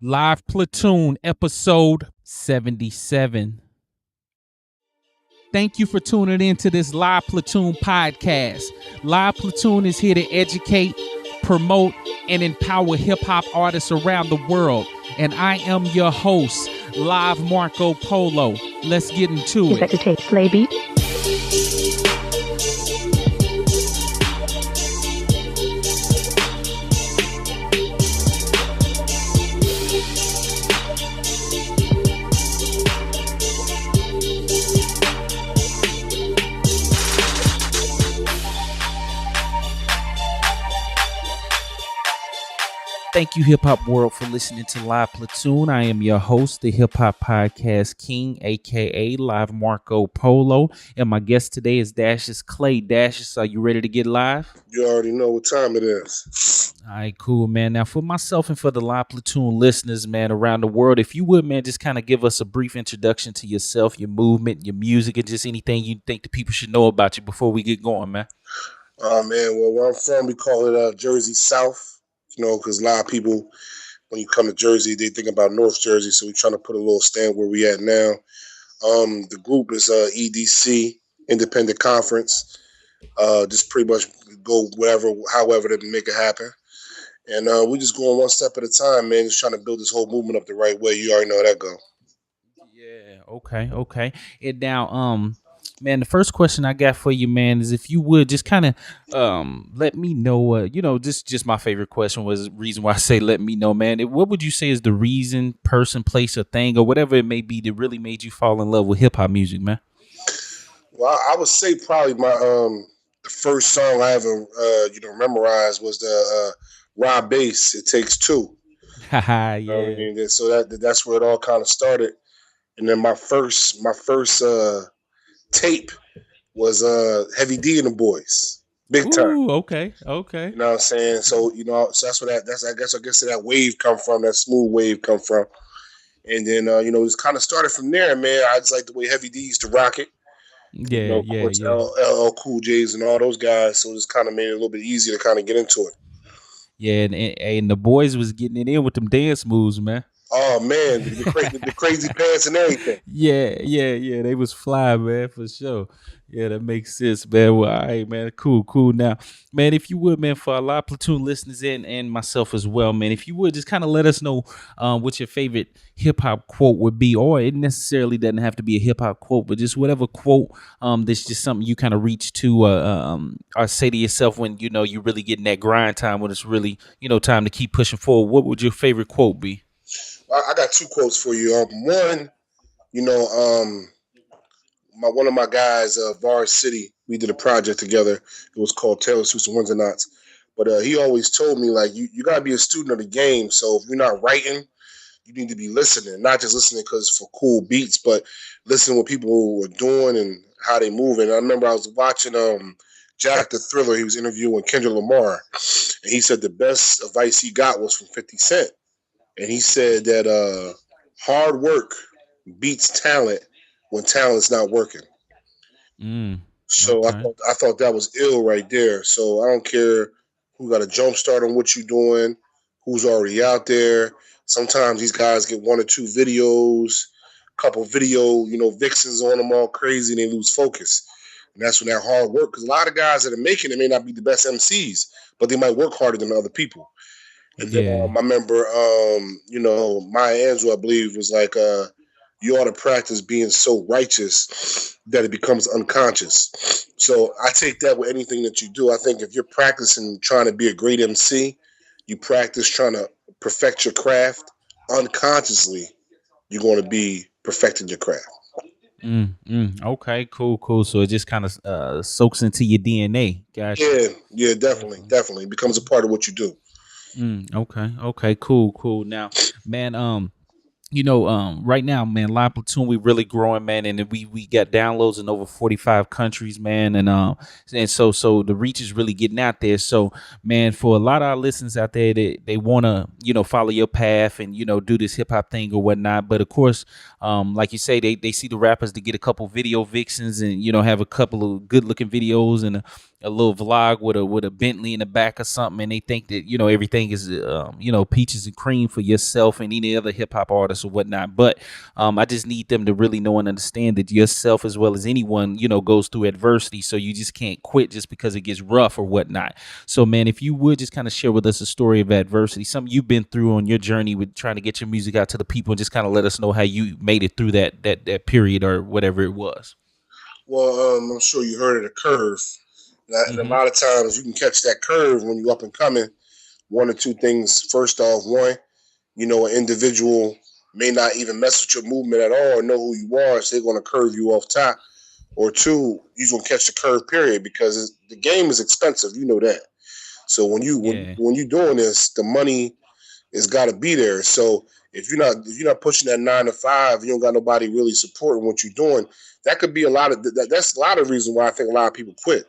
Live Platoon, episode 77. Thank you for tuning in to this Live Platoon podcast. Live Platoon is here to educate, promote, and empower hip-hop artists around the world. And I am your host, LiveMarcoPolo. Let's get into it. Dashous Clayy. Thank you, Hip Hop World, for listening to Live Platoon. I am your host, the Hip Hop Podcast King, aka LiveMarcoPolo, and my guest today is Dashous Clayy. Dashous, are you ready to get live? You already know what time it is. All right, cool, man. Now, for myself and for the Live Platoon listeners, man, around the world, if you would, man, just kind of give us a brief introduction to yourself, your movement, your music, and just anything you think the people should know about you before we get going, man. Man, well, where I'm from, we call it Jersey South. You know, because a lot of people, when you come to Jersey, they think about North Jersey. So we're trying to put a little stamp where we at now. The group is EDC, Independent Conference. Just pretty much go however to make it happen. And we just going one step at a time, man. Just trying to build this whole movement up the right way. You already know how that go. Yeah, okay. And now, man, the first question I got for you, man, is if you would just kind of let me know, just my favorite question was the reason why I say let me know, man. What would you say is the reason, person, place, or thing, or whatever it may be that really made you fall in love with hip-hop music, man? Well, I would say probably my the first song I ever memorized was the Rob Bass, It Takes Two. Yeah. You know what I mean? So that's where it all kind of started. And then my first tape was Heavy D and the Boys, big time. Ooh, okay. You know what I'm saying? So so that's where I guess that wave come from, that smooth wave come from. And then it's kind of started from there, man. I just like the way Heavy D used to rock it. Yeah. LL Cool J's and all those guys. So it just kind of made it a little bit easier to kind of get into it. Yeah, and the boys was getting it in with them dance moves, man. Oh man, the crazy pants and everything. Yeah. They was fly, man, for sure. Yeah, that makes sense, man. Well, all right, man. Cool. Now, man, if you would, man, for a lot of Platoon listeners and myself as well, man, if you would just kind of let us know what your favorite hip hop quote would be, or it necessarily doesn't have to be a hip hop quote, but just whatever quote that's just something you kind of reach to or say to yourself when you really getting that grind time, when it's really time to keep pushing forward. What would your favorite quote be? I got two quotes for you. One, one of my guys, Var City, we did a project together. It was called Taylor Swift's and Windsor Knots. But he always told me, like, you got to be a student of the game. So if you're not writing, you need to be listening. Not just listening because for cool beats, but listening what people are doing and how they move. And I remember I was watching Jack the Thriller. He was interviewing Kendrick Lamar. And he said the best advice he got was from 50 Cent. And he said that hard work beats talent when talent's not working. So okay. I thought that was ill right there. So I don't care who got a jump start on what you're doing, who's already out there. Sometimes these guys get one or two videos, couple video, vixens on them all crazy, and they lose focus. And that's when that hard work, because a lot of guys that are making it may not be the best MCs, but they might work harder than other people. And then I remember, Maya Angelou, I believe, was like, you ought to practice being so righteous that it becomes unconscious. So I take that with anything that you do. I think if you're practicing trying to be a great MC, you practice trying to perfect your craft, unconsciously, you're going to be perfecting your craft. Okay, cool. So it just kind of soaks into your DNA. Gotcha. Yeah, definitely. It becomes a part of what you do. Okay, cool. Now, man, right now, man, Live Platoon, we really growing, man, and we got downloads in over 45 countries, man, and so the reach is really getting out there. So, man, for a lot of our listeners out there, they want to follow your path and do this hip hop thing or whatnot. But of course, like you say, they see the rappers to get a couple video vixens and have a couple of good looking videos and a little vlog with a Bentley in the back or something, and they think that everything is peaches and cream for yourself and any other hip hop artist or whatnot. But I just need them to really know and understand that yourself as well as anyone goes through adversity. So you just can't quit just because it gets rough or whatnot. So man, if you would just kind of share with us a story of adversity, something you've been through on your journey with trying to get your music out to the people, and just kind of let us know how you made it through that period or whatever it was. Well, I'm sure you heard of the curve. And a Mm-hmm. lot of times you can catch that curve when you up and coming. One or two things. First off, one, an individual may not even mess with your movement at all or know who you are, so they're going to curve you off top. Or two, you're going to catch the curve, period, because the game is expensive. You know that. So Yeah. when you doing this, the money has got to be there. So if you're not pushing that 9 to 5, you don't got nobody really supporting what you're doing. That could be a lot of that's a lot of reasons why I think a lot of people quit.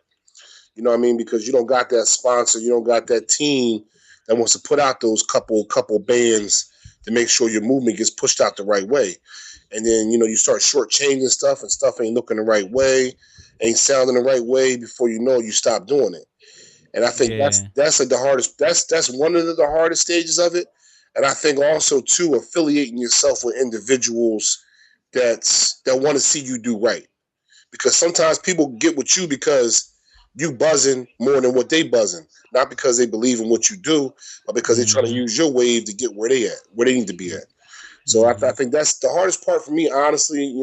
You know what I mean? Because you don't got that sponsor, you don't got that team that wants to put out those couple bands to make sure your movement gets pushed out the right way. And then you start shortchanging stuff, and stuff ain't looking the right way, ain't sounding the right way. Before you know it, you stop doing it. And I think Yeah. that's like the hardest. That's one of the hardest stages of it. And I think also too affiliating yourself with individuals that want to see you do right, because sometimes people get with you because you buzzing more than what they buzzing, not because they believe in what you do, but because they're trying to Mm-hmm. use your wave to get where they need to be at. So I Mm-hmm. think that's the hardest part for me, honestly.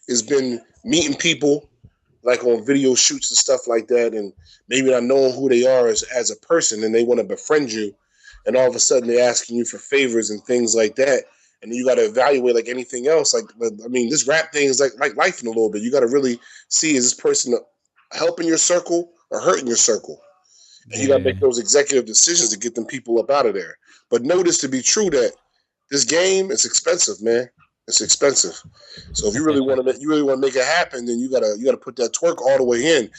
Has been meeting people like on video shoots and stuff like that, and maybe not knowing who they are as a person, and they want to befriend you, and all of a sudden they're asking you for favors and things like that, and then you got to evaluate like anything else. Like, I mean, this rap thing is like life in a little bit. You got to really see, is this person helping your circle or hurting your circle, and you got to make Yeah. those executive decisions to get them people up out of there. But know this to be true, that this game is expensive, man. It's expensive. So if you really want to make it happen, then you gotta put that twerk all the way in.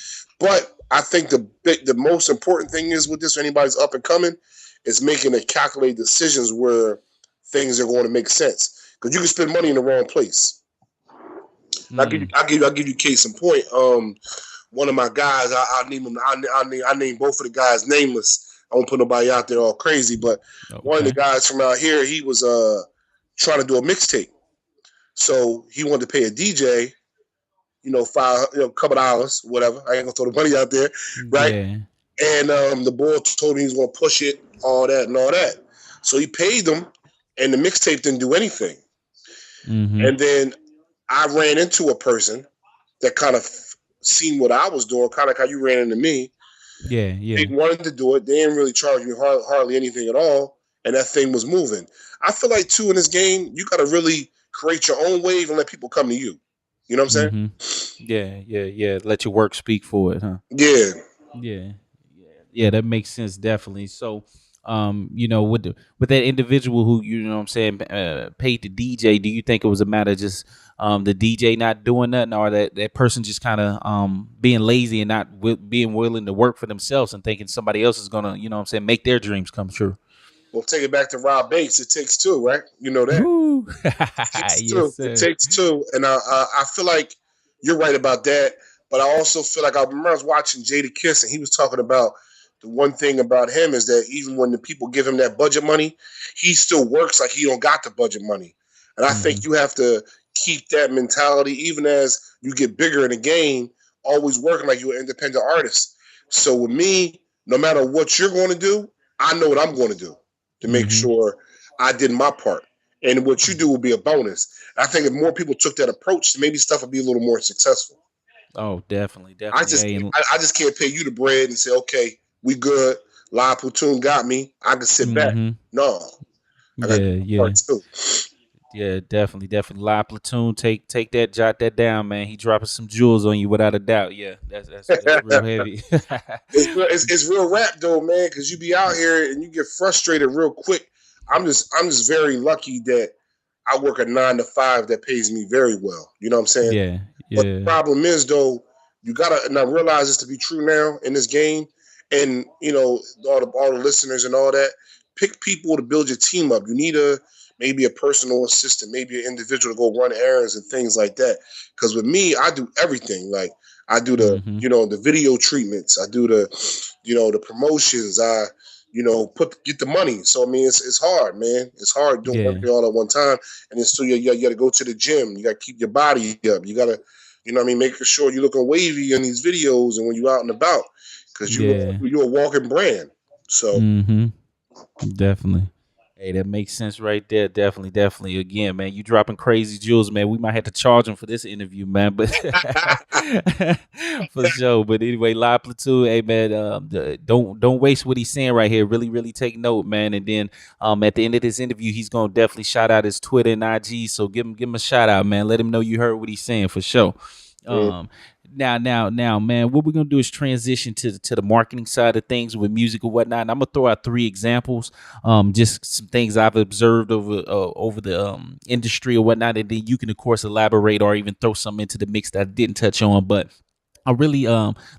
But I think the most important thing is with this, when anybody's up and coming, is making the calculated decisions where things are going to make sense. Because you can spend money in the wrong place. Mm. I'll give you case in point. One of my guys, I name him. I name both of the guys nameless. I won't put nobody out there all crazy, but one of the Okay. guys from out here, he was trying to do a mixtape. So he wanted to pay a DJ, five, couple dollars, whatever. I ain't gonna throw the money out there, right? Yeah. And the boy told him he was gonna push it, all that and all that. So he paid them, and the mixtape didn't do anything. Mm-hmm. And then I ran into a person that kind of seen what I was doing, kind of like how you ran into me. Yeah. They Yeah. wanted to do it. They didn't really charge me hardly anything at all, and that thing was moving. I feel like too in this game, you got to really create your own wave and let people come to you. You know what I'm saying? Mm-hmm. Yeah. Yeah. Yeah. Let your work speak for it, huh? Yeah. Yeah, yeah, that makes sense definitely. So, with that individual who what I'm saying paid the DJ, do you think it was a matter of just the DJ not doing nothing, or that person just kind of being lazy and not being willing to work for themselves and thinking somebody else is gonna what I'm saying make their dreams come true? Well, take it back to Rob Bates. It takes two, right? You know that. Woo! It takes Yes, two. It sir. takes two, and I feel like you're right about that. But I also feel like I remember I was watching Jada Kiss, and he was talking about the one thing about him is that even when the people give him that budget money, he still works like he don't got the budget money. And I Mm-hmm. think you have to keep that mentality even as you get bigger in the game, always working like you're an independent artist. So with me, no matter what you're going to do, I know what I'm going to do to make Mm-hmm. sure I did my part. And what you do will be a bonus. I think if more people took that approach, maybe stuff would be a little more successful. Oh, definitely, definitely. Hey, and I just can't pay you the bread and say, okay, we good. Live Platoon got me. I can sit back. mm-hmm. No, I got to Yeah, do my yeah. part too. Yeah, definitely, definitely. Live Platoon, take that, jot that down, man. He dropping some jewels on you without a doubt. Yeah, that's real heavy. It's real rap though, man, because you be out here and you get frustrated real quick. I'm just very lucky that I work a 9 to 5 that pays me very well. You know what I'm saying? Yeah, But the yeah. problem is though, you gotta, and I realize this to be true now in this game, and all the listeners and all that. Pick people to build your team up. You need maybe a personal assistant, maybe an individual to go run errands and things like that. Because with me, I do everything. Like I do the, Mm-hmm. the video treatments. I do the promotions. I, get the money. So I mean, it's hard, man. It's hard doing Yeah. everything all at one time, and then still you got to go to the gym. You got to keep your body up. You got to, what I mean, making sure you're looking wavy in these videos and when you're out and about, because Yeah. you're a walking brand. So Mm-hmm. Definitely. Hey, that makes sense right there. Definitely, definitely. Again, man, you dropping crazy jewels, man. We might have to charge him for this interview, man. But for sure. But anyway, live platoon. Hey, man, don't waste what he's saying right here. Really, really take note, man. And then at the end of this interview, he's gonna definitely shout out his Twitter and IG. So give him a shout out, man. Let him know you heard what he's saying for sure. mm, Um, now, man, what we're gonna do is transition to the marketing side of things with music or whatnot. And I'm gonna throw out three examples, just some things I've observed over the industry or whatnot, and then you can of course elaborate or even throw something into the mix that I didn't touch on, but. I really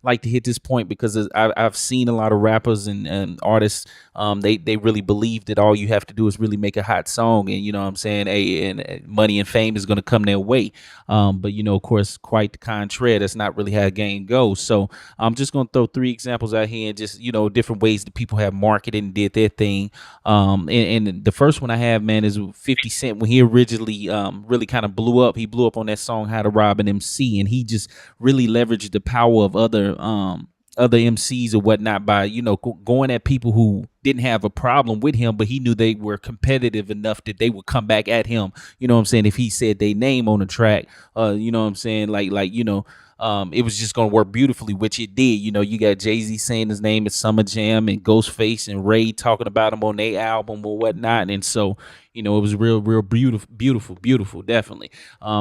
like to hit this point because I've seen a lot of rappers and artists. They really believe that all you have to do is really make a hot song, and you know what I'm saying, and money and fame is going to come their way. But of course, quite the contrary. That's not really how the game goes. So I'm just going to throw three examples out here, and just different ways that people have marketed and did their thing. And the first one I have, man, is 50 Cent when he originally really kind of blew up. He blew up on that song "How to Rob an MC," and he just really leveraged the power of other MCs or whatnot by going at people who didn't have a problem with him, but he knew they were competitive enough that they would come back at him. You know what I'm saying? If he said their name on the track, you know what I'm saying? It was just gonna work beautifully, which it did. You got Jay-Z saying his name at Summer Jam and Ghostface and Ray talking about him on their album or whatnot. And so, it was real, real beautiful, beautiful, beautiful, definitely.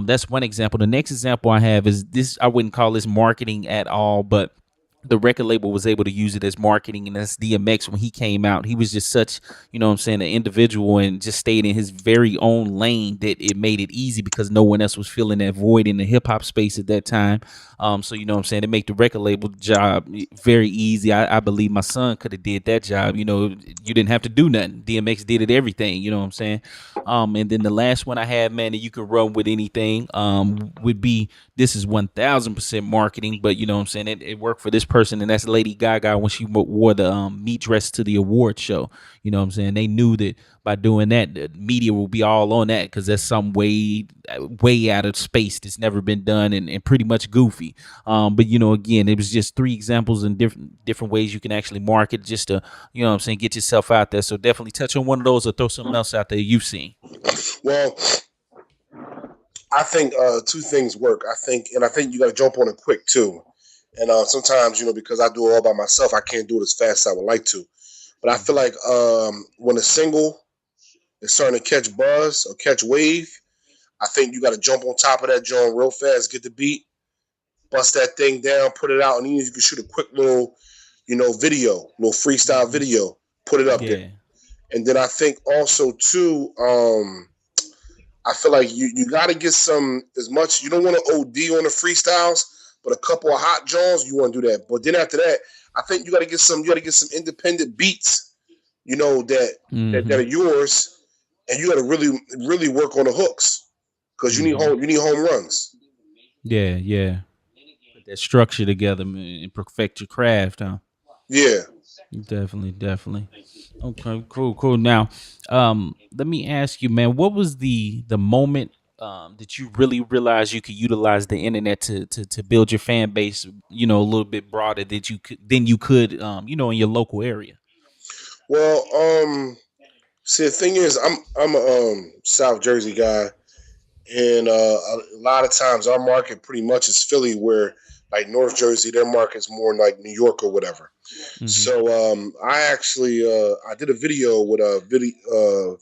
That's one example. The next example I have is this. I wouldn't call this marketing at all, but the record label was able to use it as marketing, and that's DMX. When he came out, he was just such, what I'm saying, an individual, and just stayed in his very own lane that it made it easy because no one else was filling that void in the hip hop space at that time. So you know what I'm saying, it made the record label job very easy. I believe my son could have did that job. You didn't have to do nothing. DMX did it everything. You know what I'm saying. And then the last one I have, man, that you could run with anything, would be, this is 1,000% marketing, but you know what I'm saying, it worked for this person, and that's Lady Gaga when she wore the meat dress to the award show. You know what I'm saying? They knew that by doing that, the media will be all on that because that's some way out of space that's never been done, and pretty much goofy. But again, it was just three examples in different ways you can actually market just to, what I'm saying, get yourself out there. So definitely touch on one of those or throw something else out there you've seen. well, I think two things work. I think you got to jump on it quick too. And sometimes, because I do it all by myself, I can't do it as fast as I would like to. But I feel Mhm. like when a single is starting to catch buzz or catch wave, I think you got to jump on top of that joint real fast, get the beat, bust that thing down, put it out, and then you can shoot a quick little, video, little freestyle Mhm. video, put it up there. Yeah. And then I think also too, I feel like you got to get some as much. You don't want to OD on the freestyles, but a couple of hot jaws you want to do that. But then after that, I think you got to get some. You got to get some independent beats. That are Mhm. yours, and you got to really really work on the hooks because Mhm. you need home runs. Yeah. Yeah. Put that structure together, man, and perfect your craft, huh? Yeah. Definitely, definitely. Okay, cool, cool. Now, let me ask you, man, what was the moment that you really realized you could utilize the internet to build your fan base, a little bit broader that you could in your local area? Well, see, the thing is, I'm a South Jersey guy, and a lot of times our market pretty much is Philly, where like North Jersey, their market's more like New York or whatever. Mm-hmm. So I actually I did a video with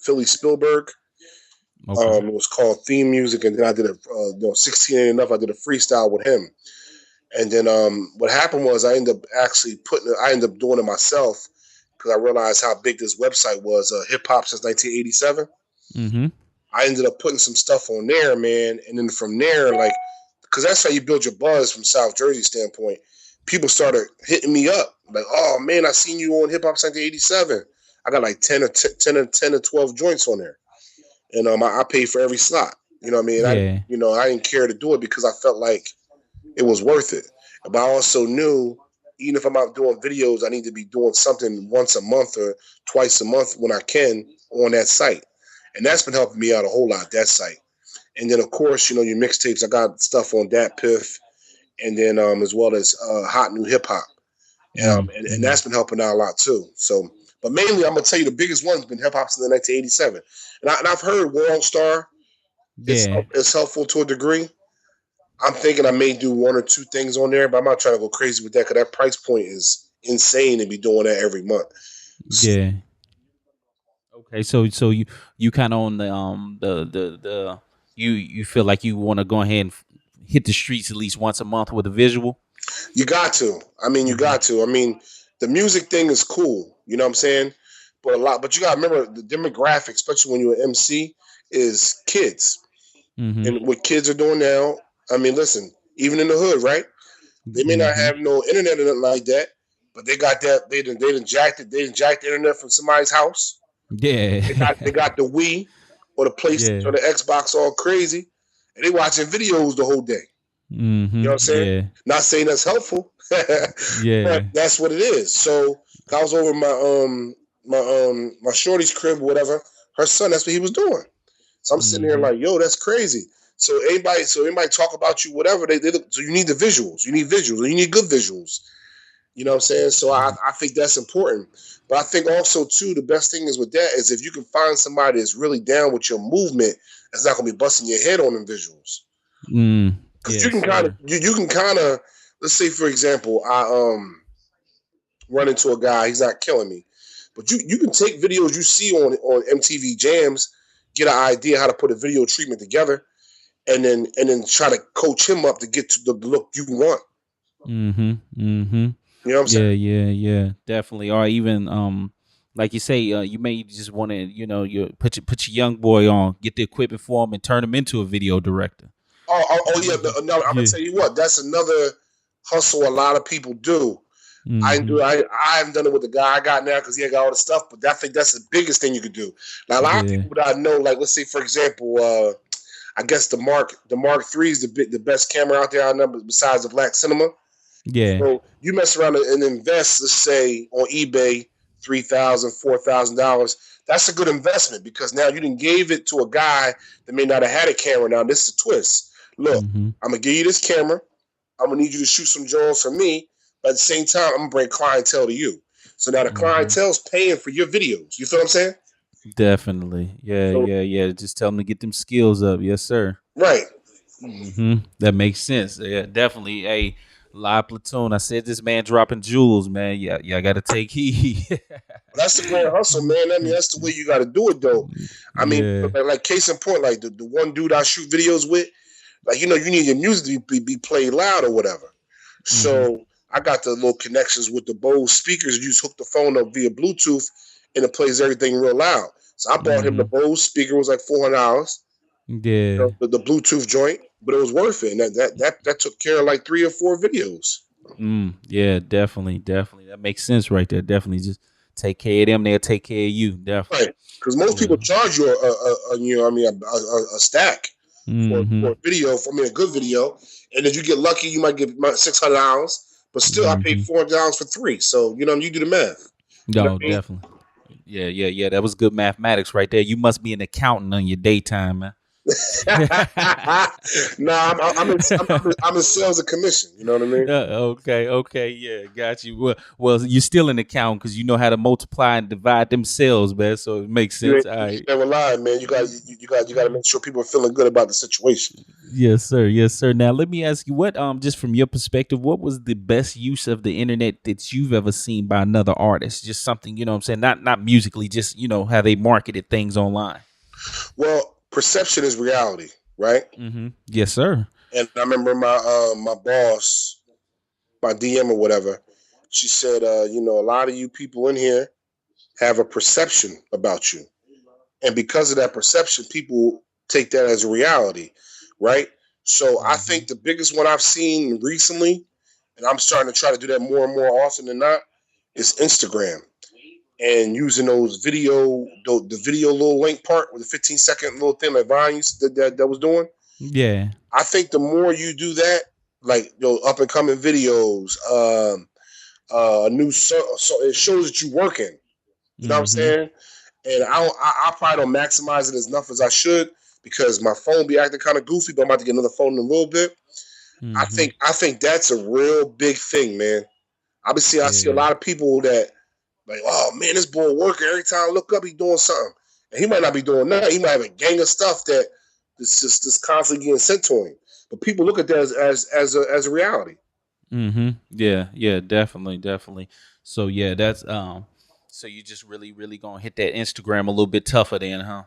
Philly Spielberg. Okay. It was called Theme Music, and then I did 16 ain't enough. I did a freestyle with him, and then what happened was I ended up doing it myself because I realized how big this website was. Hip hop since 1987. Mm-hmm. I ended up putting some stuff on there, man, and then from there, like, because that's how you build your buzz from South Jersey standpoint. People started hitting me up like, "Oh man, I seen you on Hip Hop Center '87. I got like 10 or 12 joints on there, and I paid for every slot. You know what I mean? Yeah. I didn't care to do it because I felt like it was worth it. But I also knew, even if I'm out doing videos, I need to be doing something once a month or twice a month when I can on that site. And that's been helping me out a whole lot, that site. And then, of course, your mixtapes, I got stuff on Dat Piff, and then as well as Hot New Hip Hop. And Mm. that's been helping out a lot too. So, but mainly, I'm gonna tell you the biggest one's been hip hop since the 1987, and I've heard World Star. Yeah, It's helpful to a degree. I'm thinking I may do one or two things on there, but I'm not trying to go crazy with that because that price point is insane to be doing that every month. yeah. Okay, so you kind of on the you feel like you want to go ahead and hit the streets at least once a month with a visual. You got to. I mean, you Hmm. got to. I mean, the music thing is cool. You know what I'm saying? But you got to remember the demographic, especially when you're an MC, is kids. Hmm. And what kids are doing now, I mean, listen, even in the hood, right? They may not Hmm. have no internet or nothing like that, but they got that. They done jacked the internet from somebody's house. Yeah. They got the Wii or the PlayStation Yeah. or the Xbox all crazy, and they watching videos the whole day. You know what I'm saying? Yeah. Not saying that's helpful, but Yeah. that's what it is. So I was over my shorty's crib, or whatever. Her son, that's what he was doing. So I'm sitting there Hmm. like, yo, that's crazy. So anybody talk about you, whatever they look. So you need the visuals. You need visuals. You need good visuals. You know what I'm saying? So I think that's important. But I think also too, the best thing is with that is if you can find somebody that's really down with your movement, that's not gonna be busting your head on them visuals. Mm. Because you Yes, can kind of sir. you can kind of, let's say for example, I run into a guy, he's not killing me. But you can take videos you see on MTV Jams, get an idea how to put a video treatment together, and then try to coach him up to get to the look you want. Mm-hmm. Mm-hmm. You know what I'm saying? Yeah, yeah, yeah, definitely. Or even like you say, you may just want to, you put your young boy on, get the equipment for him, and turn him into a video director. Oh yeah. Mhm. No, I'm gonna Yeah. tell you what. That's another hustle a lot of people do. I Mm-hmm. do. I haven't done it with the guy I got now because he ain't got all the stuff. But I think that's the biggest thing you could do. Now a lot of Yeah. people that I know, like let's say for example, I guess the Mark III is the best camera out there I know besides the Black Cinema. Yeah. So you mess around and invest, let's say on eBay, $3,000, $4,000. That's a good investment because now you didn't gave it to a guy that may not have had a camera. Now this is a twist. Look, Mm-hmm. I'm gonna give you this camera. I'm gonna need you to shoot some drawings for me, but at the same time, I'm gonna bring clientele to you. So now the Mm-hmm. clientele's paying for your videos. You feel what I'm saying? Definitely. Yeah, So yeah, yeah. Just tell them to get them skills up. Yes, sir. right. That makes sense. Yeah, definitely. Hey, live platoon. I said this man dropping jewels, man. Yeah, yeah. I got to take heed. That's the grand hustle, man. I mean, that's the way you got to do it, though. I mean, Yeah. like case in point, like the one dude I shoot videos with, like you need your music to be played loud or whatever. Mm-hmm. So I got the little connections with the Bose speakers. You just hook the phone up via Bluetooth, and it plays everything real loud. So I bought him the Mm-hmm. Bose speaker. It was like $400. Yeah. The Bluetooth joint, but it was worth it. And that took care of like 3 or 4 videos. Yeah, definitely, definitely. That makes sense right there. Definitely, just take care of them. They'll take care of you. Definitely. Right. Because most Yeah. people charge you a stack for Mm-hmm. a video, a good video, and if you get lucky, you might get $600. But still, I paid Mm-hmm. $400 for three. So you do the math. You know No, what I mean? definitely. Yeah, yeah, yeah. That was good mathematics right there. You must be an accountant on your daytime, man. Nah, I'm in sales and commission. You know what I mean? Okay, okay, yeah, got you. Well, you're still an accountant because you know how to multiply and divide them cells, man. So it makes You sense. ain't All you right. never lie, man. You got to make sure people are feeling good about the situation. Yes, sir. Yes, sir. Now let me ask you, what just from your perspective, what was the best use of the internet that you've ever seen by another artist? Just something, what I'm saying, not musically, just how they marketed things online. Well, perception is reality, right? Yes, sir. And I remember my boss, my DM or whatever, she said, a lot of you people in here have a perception about you. And because of that perception, people take that as a reality, right? So I Mm-hmm. think the biggest one I've seen recently, and I'm starting to try to do that more and more often than not, is Instagram. And using those the video little link part with the 15-second little thing like Vine that was doing. Yeah. I think the more you do that, like up and coming videos, a new so it shows that you're working. You know what I'm Mm-hmm. saying? And I probably don't maximize it as enough as I should because my phone be acting kind of goofy. But I'm about to get another phone in a little bit. Mm-hmm. I think that's a real big thing, man. I see a Yeah. lot of people that like, oh man, this boy working. Every time I look up, he doing something, and he might not be doing nothing. He might have a gang of stuff that is constantly getting sent to him. But people look at that as a reality. Mm-hmm. Yeah, yeah, definitely, definitely. So yeah, that's so you just really gonna hit that Instagram a little bit tougher then, huh?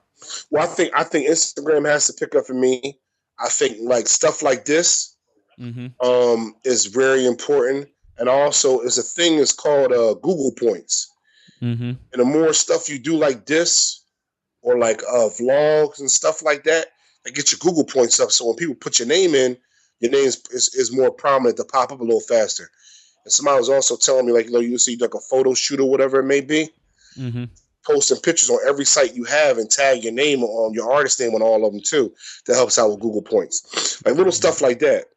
Well, I think Instagram has to pick up for me. I think like stuff like this Mm-hmm. is very important, and also is a thing that's called Google points. Mm-hmm. And the more stuff you do like this, or like vlogs and stuff like that, that get your Google points up. So when people put your name in, your name is more prominent to pop up a little faster. And somebody was also telling me, like, you see like a photo shoot or whatever it may be, Mm-hmm. posting pictures on every site you have and tag your name on your artist name on all of them too. That helps out with Google points. Like little Mm-hmm. stuff like that.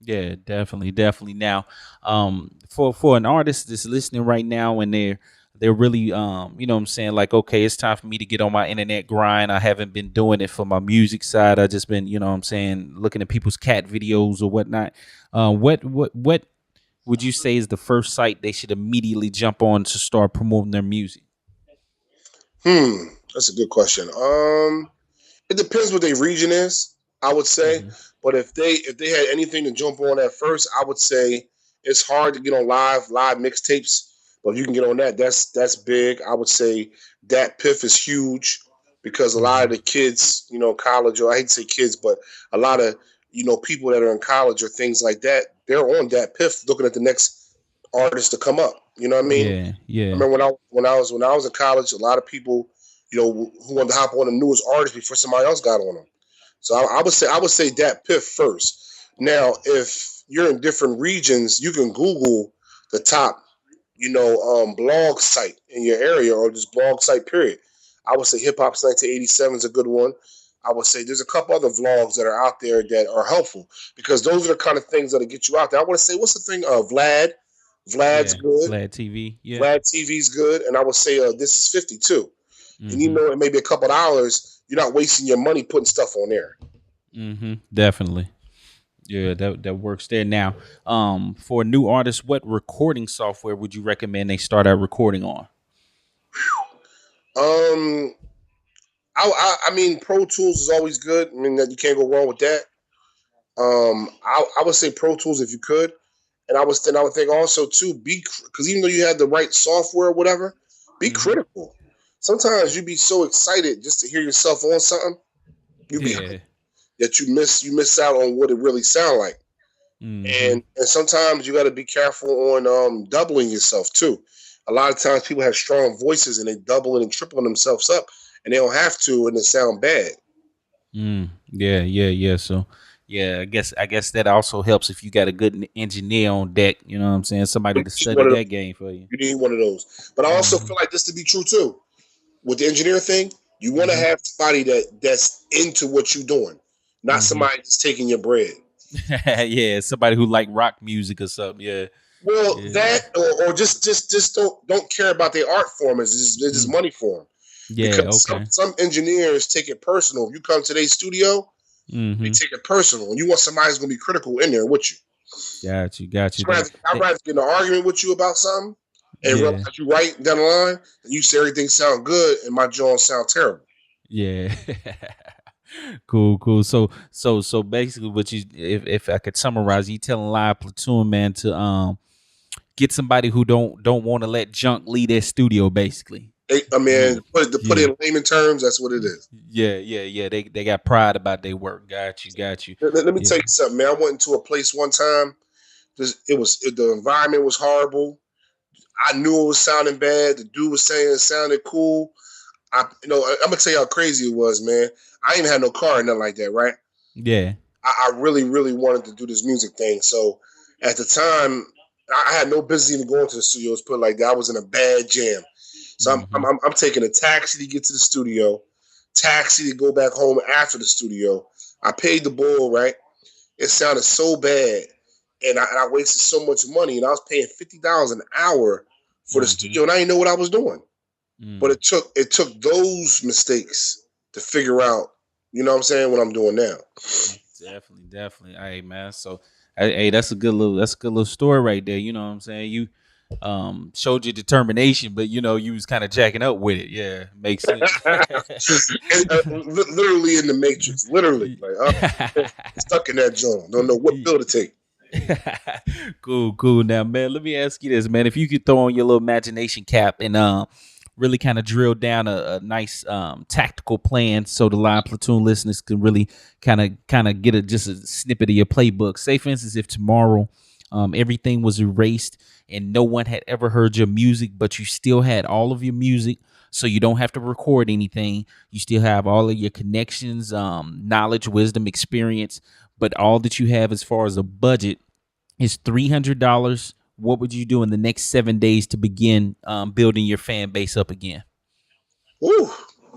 Yeah, definitely, definitely. Now, for an artist that's listening right now and they're really you know what I'm saying, like, okay, it's time for me to get on my internet grind. I haven't been doing it for my music side. I just been, you know what I'm saying, looking at people's cat videos or whatnot. What would you say is the first site they should immediately jump on to start promoting their music? That's a good question. It depends what their region is, I would say. Mm-hmm. But if they had anything to jump on at first, I would say it's hard to get on live mixtapes. But if you can get on that, that's big. I would say that Piff is huge because a lot Mm-hmm. of the kids, college, or I hate to say kids, but a lot of people that are in college or things like that, they're on that Piff looking at the next artist to come up. You know what I mean? Yeah, I yeah, remember when I was in college, a lot of people, who wanted to hop on the newest artist before somebody else got on them. So I would say that Piff first. Now, if you're in different regions, you can Google the top, blog site in your area or just blog site period. I would say Hip Hop's 1987 is a good one. I would say there's a couple other vlogs that are out there that are helpful because those are the kind of things that'll get you out there. I want to say, what's the thing? Vlad. Vlad's yeah. good. Vlad TV. Yeah. Vlad TV's good. And I would say This Is 50 too. And Mm-hmm. it may be a couple dollars. You're not wasting your money putting stuff on there. Mm-hmm. Definitely. Yeah, that works there. Now, for a new artist, what recording software would you recommend they start out recording on? Um, I mean, Pro Tools is always good. I mean, that you can't go wrong with that. I would say Pro Tools if you could, and I would think also too because even though you have the right software or whatever, be Mm-hmm. critical. Sometimes you be so excited just to hear yourself on something, you be Yeah. that you miss out on what it really sound like. Mm-hmm. And sometimes you got to be careful on doubling yourself too. A lot of times people have strong voices and they double and tripling themselves up, and they don't have to, and it sound bad. Yeah, yeah, yeah. So, yeah, I guess that also helps if you got a good engineer on deck. You know what I'm saying? Somebody You to need study one of that those. game for you. You need one of those. But I also Mm-hmm. feel like this to be true too. With the engineer thing, you want to Mm-hmm. have somebody that's into what you're doing, not Mm-hmm. somebody that's taking your bread. Yeah, somebody who like rock music or something. Yeah, Well, yeah, that or just don't care about their art form. It's just mm. money for them. Yeah. Because Okay. some engineers take it personal. If you come to their studio, they Mm-hmm. take it personal, and you want somebody who's gonna be critical in there with you. Got you. Got you. So I'd rather get in an argument with you about something and Yeah. realize you right down the line, and you say everything sound good, and my jaw sound terrible. Yeah. Cool, cool. So basically what you, if I could summarize, you telling Live Platoon, man, to get somebody who don't want to let junk leave their studio, basically. I mean, Ye- to put Yeah. it in layman terms, that's what it is. Yeah, yeah, yeah. They got pride about their work. Got you, got you. Let me Yeah. tell you something, man. I went into a place one time. The environment was horrible. I knew it was sounding bad. The dude was saying it sounded cool. I'm gonna tell you how crazy it was, man. I ain't had no car or nothing like that, right? Yeah. I really, really wanted to do this music thing. So at the time, I had no business even going to the studios. Put it like that, I was in a bad jam. So Mm-hmm. I'm taking a taxi to get to the studio, taxi to go back home after the studio. I paid the bill, right? It sounded so bad. and I wasted so much money, and I was paying $50 an hour for the Mm-hmm. studio, and I didn't know what I was doing. But Mm. it took those mistakes to figure out, you know what I'm saying, what I'm doing now. Definitely, definitely. Hey man, so hey, that's a good little story right there. You know what I'm saying? You showed your determination, but you was kind of jacking up with it. Yeah, makes sense. And, literally in the matrix, literally like stuck in that joint. Don't know what pill to take. Cool, cool. Now, man, let me ask you this, man. If you could throw on your little imagination cap and really kind of drill down a nice tactical plan so the live platoon listeners can really kind of get just a snippet of your playbook. Say for instance, if tomorrow everything was erased and no one had ever heard your music, but you still had all of your music, so you don't have to record anything. You still have all of your connections, knowledge, wisdom, experience, but all that you have as far as a budget is $300. What would you do in the next 7 days to begin building your fan base up again? Woo.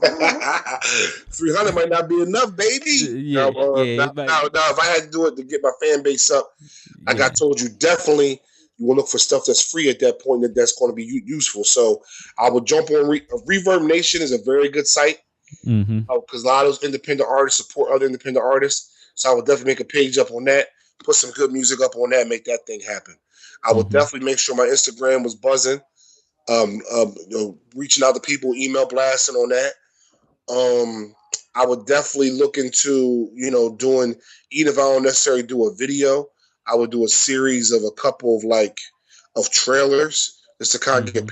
300 might not be enough, baby. Yeah, yeah, it might. Now, if I had to do it to get my fan base up, like I Yeah. told you, definitely you will look for stuff that's free at that point that's going to be useful. So I would jump on Reverb Nation is a very good site Mm-hmm. because a lot of those independent artists support other independent artists. So I would definitely make a page up on that, put some good music up on that, make that thing happen. I would Mm-hmm. definitely make sure my Instagram was buzzing, reaching out to people, email blasting on that. Um, I would definitely look into, doing, even if I don't necessarily do a video, I would do a series of a couple of of trailers just to kind of Mm-hmm.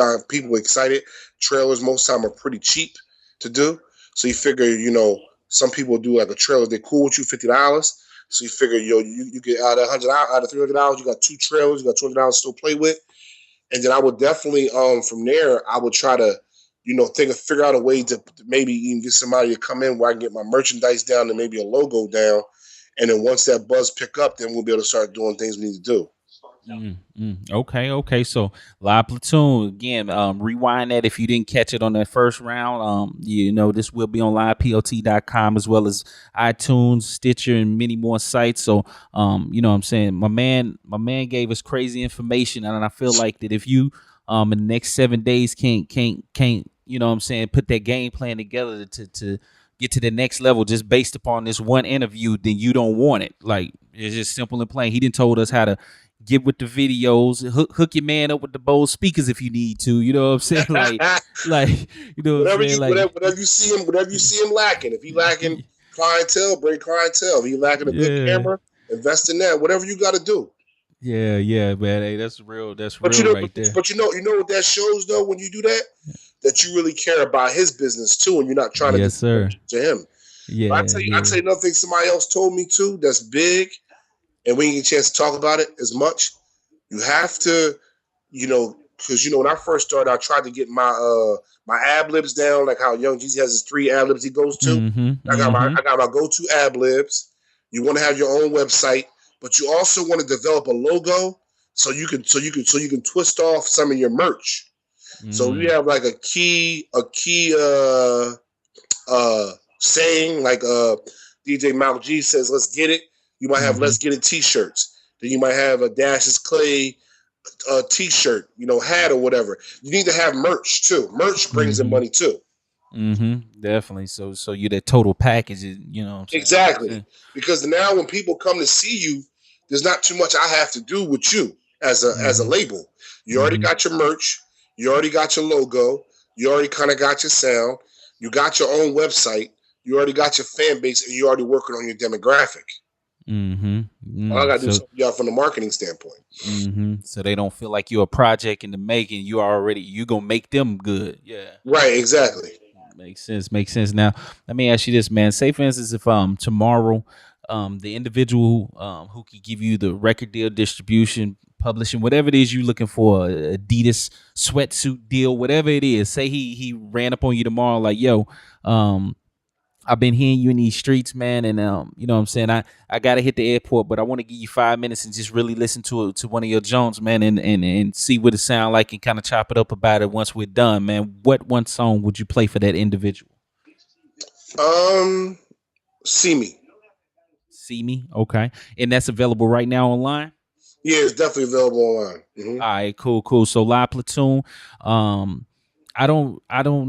get people excited. Trailers most time are pretty cheap to do, so you figure, some people do like a trailer. They're cool with you, $50. So you figure, you get out of $300, you got two trailers, you got $200 to still play with. And then I would definitely from there I would try to figure out a way to maybe even get somebody to come in where I can get my merchandise down and maybe a logo down, and then once that buzz pick up, then we'll be able to start doing things we need to do. Okay, okay. So live platoon again. Rewind that if you didn't catch it on that first round. This will be on livepot.com as well as iTunes, Stitcher, and many more sites. So what I'm saying, my man gave us crazy information, and I feel like that if you in the next 7 days can't what I'm saying, put that game plan together to get to the next level just based upon this one interview, then you don't want it. Like, it's just simple and plain. He didn't told us how to get with the videos, hook your man up with the Bose speakers if you need to. You know what I'm saying? Like what I'm saying? Like, Whatever you see him lacking. If he lacking clientele, bring clientele. If he lacking a good yeah, camera, invest in that. Whatever you got to do. yeah, yeah, man. Hey, that's real. That's But real right there. you know what that shows though when you do that, that you really care about his business too, and you're not trying to Yes, just sir. to him. But Yeah, I yeah. tell you another thing somebody else told me too. That's big, and we didn't get a chance to talk about it as much. You have to, because when I first started, I tried to get my ad libs down, like how Young Jeezy has his 3 ad libs he goes to. Mm-hmm. I got my Mm-hmm. I got my go to ad libs. You want to have your own website, but you also want to develop a logo so you can twist off some of your merch. So we Mm. have like a key saying like DJ Mal G says, "Let's get it." You might have Mm-hmm. "Let's get it" t-shirts. Then you might have a Dashous Clayy t-shirt, hat or whatever. You need to have merch too. Merch brings in Mm-hmm. money too. Definitely. So you that total package is, what I'm saying? Makes Exactly. sense. Because now when people come to see you, there's not too much I have to do with you as a Mm-hmm. label. You already Mm-hmm. got your merch, you already got your logo, you already kind of got your sound, you got your own website, you already got your fan base, and you already working on your demographic. Mm-hmm. All I Mm. gotta do is So help you out from the marketing standpoint. so they don't feel like you're a project in the making. You gonna make them good. Yeah. Right, exactly. Makes sense. Makes sense. Now, let me ask you this, man. Say, for instance, if tomorrow, the individual who could give you the record deal, distribution, publishing, whatever it is you're looking for, Adidas sweatsuit deal, whatever it is. Say he ran up on you tomorrow, like, yo, um, I've been hearing you in these streets, man, and you know what I'm saying, I gotta hit the airport, but I want to give you 5 minutes and just really listen to one of your Jones, man, and see what it sound like and kind of chop it up about it once we're done, man. What one song would you play for that individual? Um, See me. See Me. Okay, and that's available right now online. Yeah, it's definitely available online. All right, cool, cool. So live platoon. Um, I don't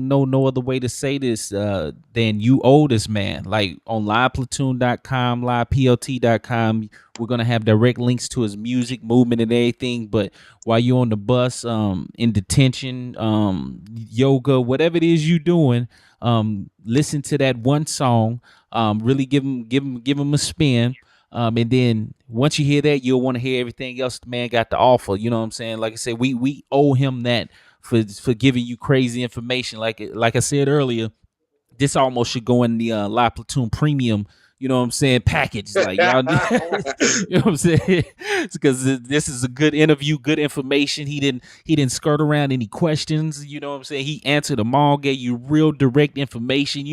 know no other way to say this than you owe this man. Like on liveplatoon.com, liveplt.com, we're gonna have direct links to his music, movement, and everything. But while you're on the bus, in detention, yoga, whatever it is you doing, listen to that one song. Really give him a spin. And then once you hear that, you'll want to hear everything else the man got to offer. You know what I'm saying? Like I said, we owe him that for giving you crazy information. Like I said earlier, this almost should go in the Live Platoon Premium. You know what I'm saying? Package, like y'all. You know what I'm saying? Because this is a good interview, good information. He didn't skirt around any questions. You know what I'm saying? He answered them all, gave you real direct information.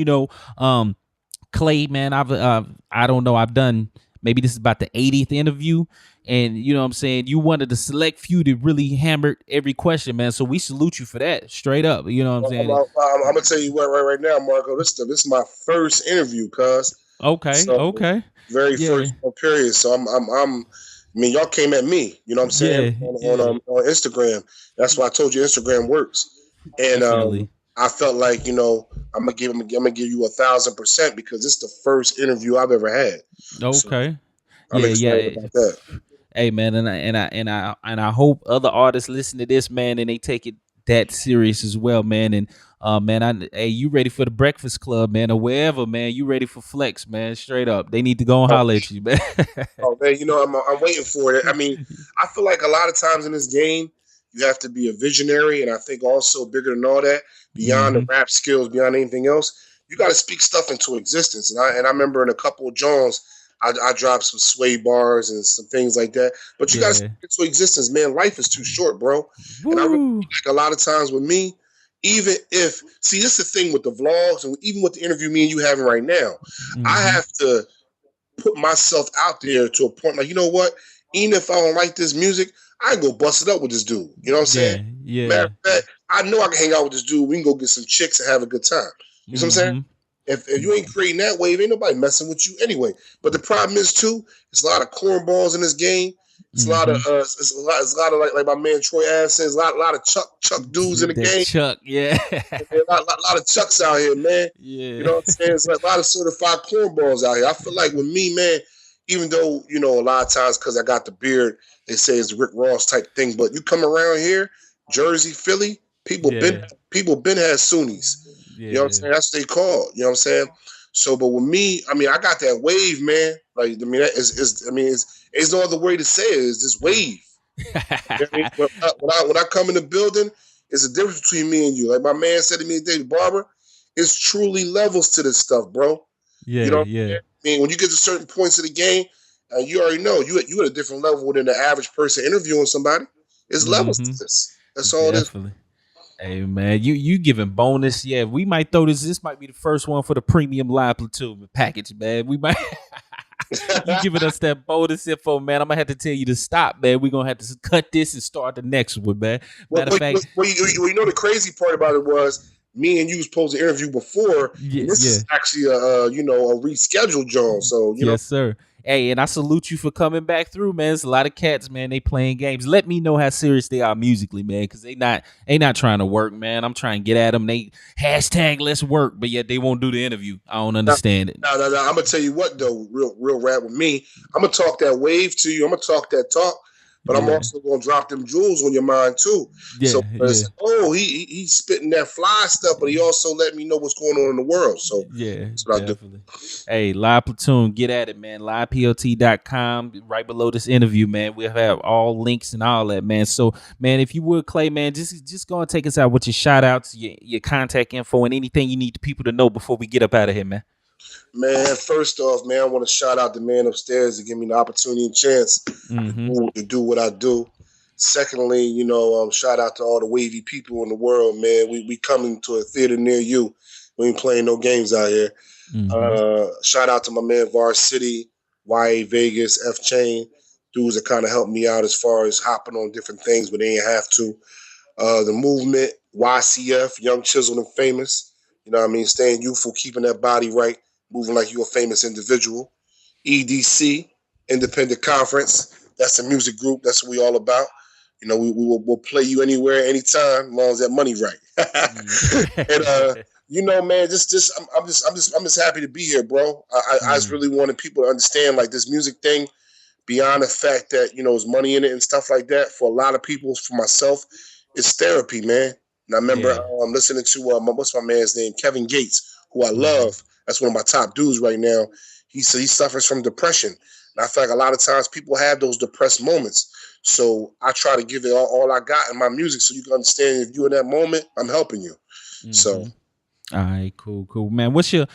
Clay, man, I don't know. I've done, maybe this is about the 80th interview, and you know what I'm saying. You wanted the select few that really hammered every question, man. So we salute you for that, straight up. You know what I'm saying? I'm gonna tell you what right now, Marco. This is my first interview, cuz. Okay, So okay, very yeah, first period. So I mean, y'all came at me. You know what I'm saying yeah, yeah, on Instagram. That's why I told you Instagram works. And definitely. I felt like I'm gonna give you 1,000% because it's the first interview I've ever had. So Okay, I'm yeah, excited yeah. about that. Hey man, and I hope other artists listen to this, man, and they take it that serious as well, man. And man, hey, you ready for the Breakfast Club, man, or wherever, man? You ready for flex, man? Straight up, they need to go and Oh, holler at you, man. oh man, I'm waiting for it. I mean, I feel like a lot of times in this game, you have to be a visionary, and I think also bigger than all that, beyond the Hmm. rap skills, beyond anything else, you got to speak stuff into existence. And I remember in a couple of Jones, I dropped some sway bars and some things like that. But you got to Yeah. speak into existence, man. Life is too short, bro. And I really Woo. feel like a lot of times with me, even if see, this is the thing with the vlogs and even with the interview me and you having right now, I Hmm. have to put myself out there to a point like, you know what? Even if I don't like this music, I can go bust it up with this dude. You know what I'm saying? Yeah. Matter Yeah. of fact, I know I can hang out with this dude. We can go get some chicks and have a good time. You know what I'm saying? Hmm. If you ain't creating that wave, ain't nobody messing with you anyway. But the problem is too, it's a lot of cornballs in this game. It's a lot of Hmm. it's a lot of like my man Troy Ave says, a lot of Chuck dudes in the That game. Chuck, yeah. A lot of Chucks out here, man. You Yeah. know what I'm saying? It's like a lot of certified cornballs out here. I feel like with me, man, even though, a lot of times because I got the beard, they say it's a Rick Ross type thing. But you come around here, Jersey, Philly, Yeah. people been had Sunnis. You know what I'm Yeah. saying? That's what they call. You know what I'm saying? So, but with me, I mean, I got that wave, man. Like, I mean, that is I mean, it's no other way to say it. It's this wave. You know what I mean? When I come in the building, it's a difference between me and you. Like my man said to me today, Barber, it's truly levels to this stuff, bro. You Yeah. know what Yeah. I mean? When you get to certain points of the game, you already know you at a different level than the average person interviewing somebody. It's levels Hmm. to this. That's all it is. Definitely. Hey man, you giving bonus? Yeah, we might throw this. This might be the first one for the premium live platoon package, man. We might. You giving us that bonus info, man. I'm gonna have to tell you to stop, man. We're gonna have to cut this and start the next one, man. Well, Matter of fact, you know the crazy part about it was me and you was supposed to interview before, yeah, and this yeah. is actually a rescheduled John. So Yes, sir. Hey, and I salute you for coming back through, man. There's a lot of cats, man. They playing games. Let me know how serious they are musically, man, because they not trying to work, man. I'm trying to get at them. They hashtag let's work, but yet they won't do the interview. I don't now, understand it. now, I'm gonna tell you what though, real rap with me. I'm gonna talk that wave to you. I'm gonna talk that talk, but I'm Yeah, also gonna drop them jewels on your mind too. yeah, So yeah. it's like, oh, he's spitting that fly stuff, but he also let me know what's going on in the world. So Yeah, that's what I do. definitely. Hey, Live Platoon, get at it, man. LivePLT.com. Right below this interview, man. We'll have all links and all that, man. So, man, if you would, Clay, man, just go and take us out with your shout outs, your contact info, and anything you need the people to know before we get up out of here, man. Man, first off, man, I want to shout out the man upstairs to give me the opportunity and chance Mm-hmm. to do what I do. Secondly, shout out to all the wavy people in the world, man. We coming to a theater near you. We ain't playing no games out here. Mm-hmm. Shout out to my man Var City, YA Vegas, F Chain, dudes that kind of helped me out as far as hopping on different things, but they ain't have to. The movement, YCF, Young Chiseled and Famous. You know what I mean? Staying youthful, keeping that body right, moving like you're a famous individual. EDC, Independent Conference. That's the music group. That's what we all about. You know, we'll play you anywhere, anytime, as long as that money right. And Mm. you know, man, I'm just happy to be here, bro. I just Mm. really wanted people to understand like this music thing beyond the fact that there's money in it and stuff like that. For a lot of people, for myself, it's therapy, man. And I remember Yeah. listening to what's my man's name, Kevin Gates, who I Mm-hmm. love. That's one of my top dudes right now. He suffers from depression, and I feel like a lot of times people have those depressed moments. So I try to give it all I got in my music, so you can understand if you're in that moment, I'm helping you. So Mm-hmm. All right, cool, man. What's your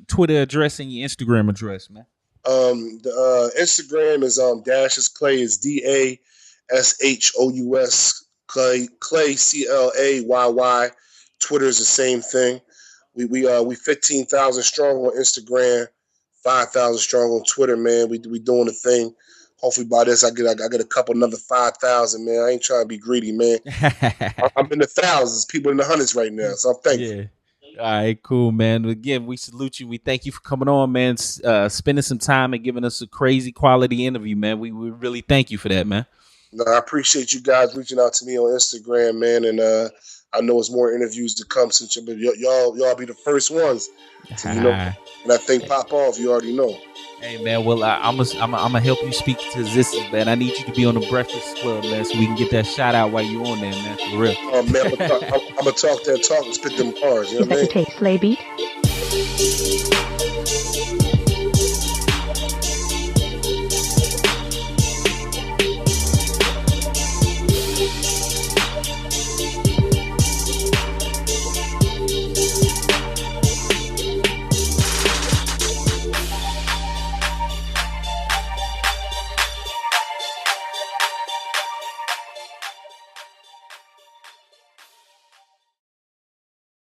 Twitter address and your Instagram address, man? the Instagram is Dashous Clayy is Dashous Clayy Clayy. Twitter is the same thing. We 15,000 strong on Instagram, 5,000 strong on Twitter, man. We doing the thing. Hopefully by this I get a couple another 5,000, man. I ain't trying to be greedy, man. I'm in the thousands, people in the hundreds right now, so I'm thankful. Yeah. All right, cool, man. Again, we salute you. We thank you for coming on, man. Spending some time and giving us a crazy quality interview, man. We really thank you for that, man. No, I appreciate you guys reaching out to me on Instagram, man, and I know it's more interviews to come since y'all be the first ones to and I think pop off. You already know. Hey, man. Well, I'm gonna help you speak to Ziss's, man. I need you to be on the Breakfast Club, man, so we can get that shout out while you on there, man. For real. Man, I'm gonna talk that talk and spit them bars. You know Is what I that mean? the tape, Slay Beat?